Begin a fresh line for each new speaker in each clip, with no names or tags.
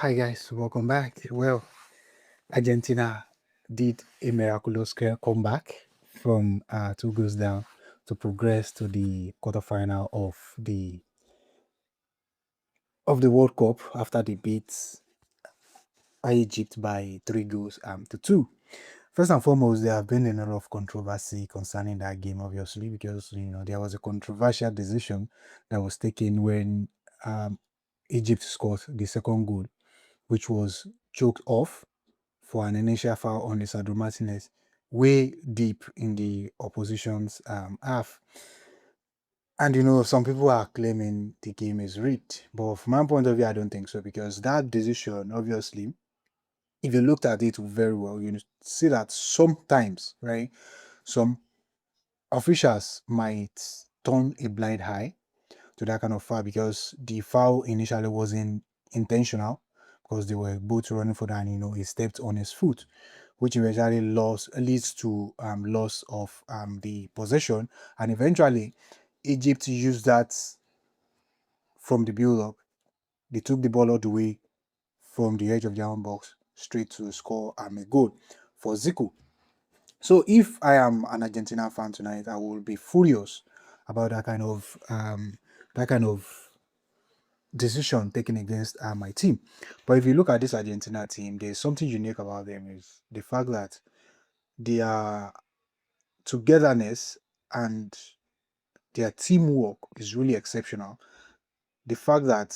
Hi guys, welcome back. Well, Argentina did a miraculous comeback from two goals down to progress to the quarterfinal of the World Cup after they beat Egypt by 3 goals to two. First and foremost, there have been a lot of controversy concerning that game, obviously, because there was a controversial decision that was taken when um, Egypt scored the second goal, which was choked off for an initial foul on Lisandro Martinez, way deep in the opposition's half. And some people are claiming the game is rigged, but from my point of view, I don't think so because that decision, obviously, if you looked at it very well, you see that sometimes, right, some officials might turn a blind eye to that kind of foul because the foul initially wasn't intentional because they were both running for that and he stepped on his foot, which eventually leads to loss of the possession, and eventually Egypt used that from the build up. They took the ball all the way from the edge of their own box straight to score a goal for Zico. So if I am an Argentina fan tonight, I will be furious about that kind of decision taken against my team. But if you look at this Argentina team, there's something unique about them is the fact that their togetherness and their teamwork is really exceptional. The fact that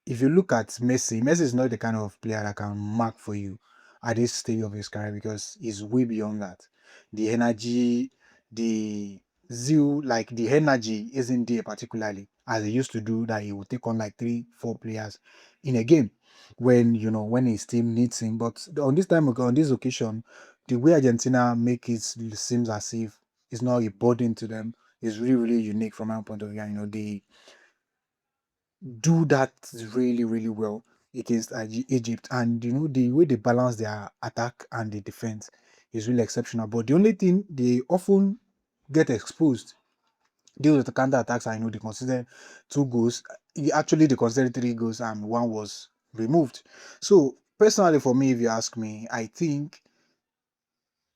if you look at Messi is not the kind of player that can mark for you at this stage of his career because he's way beyond that. The energy, the zeal, like the energy isn't there particularly as he used to do that he would take on like three, four players in a game when his team needs him. But on this occasion, the way Argentina make it seems as if it's not a burden to them is really, really unique from my point of view. They do that really, really well against Egypt. And the way they balance their attack and the defense is really exceptional. But the only thing they often get exposed deal with the counter attacks. I know they considered 2 goals. Actually, they considered 3 goals and one was removed. So personally, for me, if you ask me, I think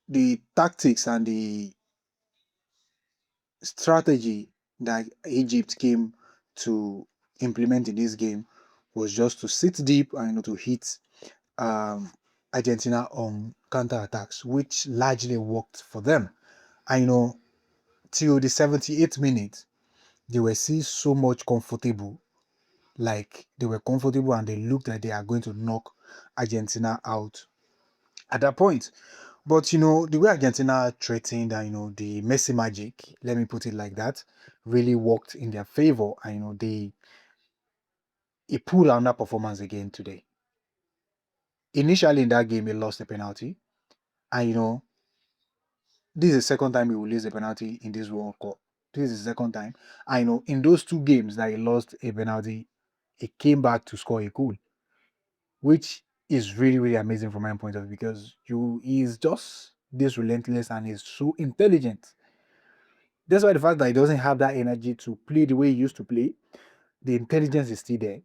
the tactics and the strategy that Egypt came to implement in this game was just to sit deep and to hit um, Argentina on counter attacks, which largely worked for them. I know till the 78th minute, they were still so much comfortable, like they were comfortable and they looked like they are going to knock Argentina out at that point. But the way Argentina threatened and the Messi magic, let me put it like that, really worked in their favor. And they pulled on that performance again today. Initially in that game, he lost a penalty. And this is the second time he will lose a penalty in this World Cup. This is the second time. I know in those 2 games that he lost a penalty, he came back to score a goal, which is really, really amazing from my point of view because he is just this relentless and he's so intelligent. That's why the fact that he doesn't have that energy to play the way he used to play, the intelligence is still there.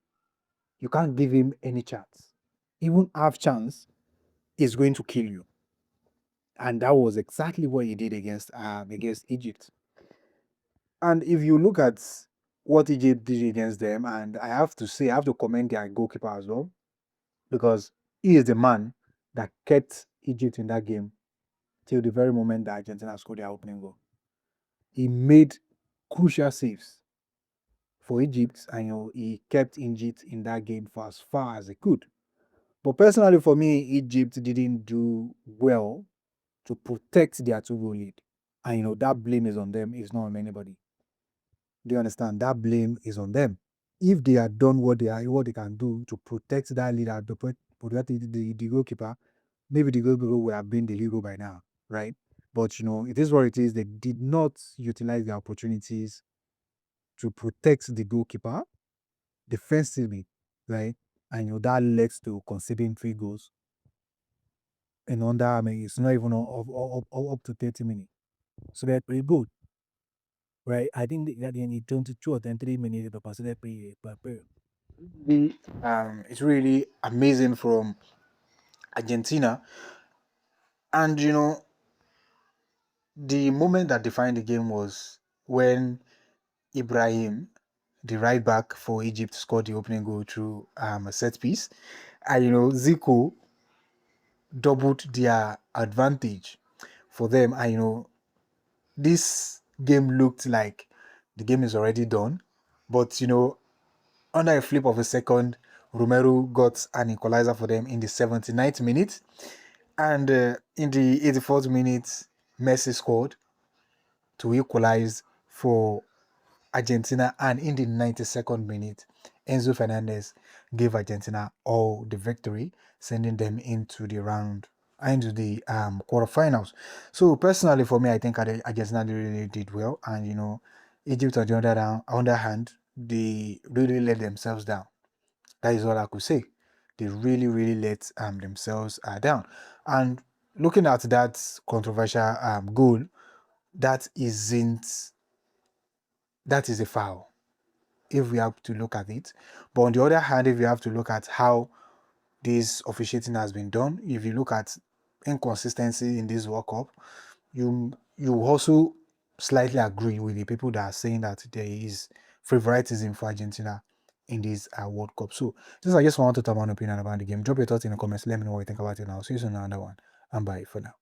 You can't give him any chance. Even half chance is going to kill you. And that was exactly what he did against Egypt. And if you look at what Egypt did against them, and I have to say, I have to commend their goalkeeper as well, because he is the man that kept Egypt in that game till the very moment that Argentina scored their opening goal. He made crucial saves for Egypt, and he kept Egypt in that game for as far as he could. But personally, for me, Egypt didn't do well to protect their 2 goal lead. And that blame is on them, it's not on anybody. Do you understand? That blame is on them. If they had done what they can do to protect that lead and to protect the goalkeeper, maybe the goalkeeper would have been the hero by now, right? But it is what it is. They did not utilize their opportunities to protect the goalkeeper defensively, right? And that led to conceding 3 goals in under. I mean, it's not even up to 30 minutes. So they're pretty good, right? I think that in 22 or 23 minutes, they conceded 3 per period. It's really amazing from Argentina. And the moment that defined the game was when Ibrahim, the right back for Egypt, scored the opening goal through a set piece. And Zico doubled their advantage for them. And this game looked like the game is already done. But under a flip of a second, Romero got an equalizer for them in the 79th minute. And in the 84th minute, Messi scored to equalize for Argentina. And in the 92nd minute, Enzo Fernandez gave Argentina all the victory, sending them into the quarterfinals. So personally, for me, I think Argentina really did well, and Egypt on the other hand, they really let themselves down. That is all I could say. They really, really let themselves down. And looking at that controversial goal, that isn't that is a foul if we have to look at it. But on the other hand, if you have to look at how this officiating has been done, if you look at inconsistency in this World Cup, you also slightly agree with the people that are saying that there is favoritism for Argentina in this World Cup. So this I just want to talk about my opinion about the game. Drop your thoughts in the comments. Let me know what you think about it now. See you soon on another one. And bye for now.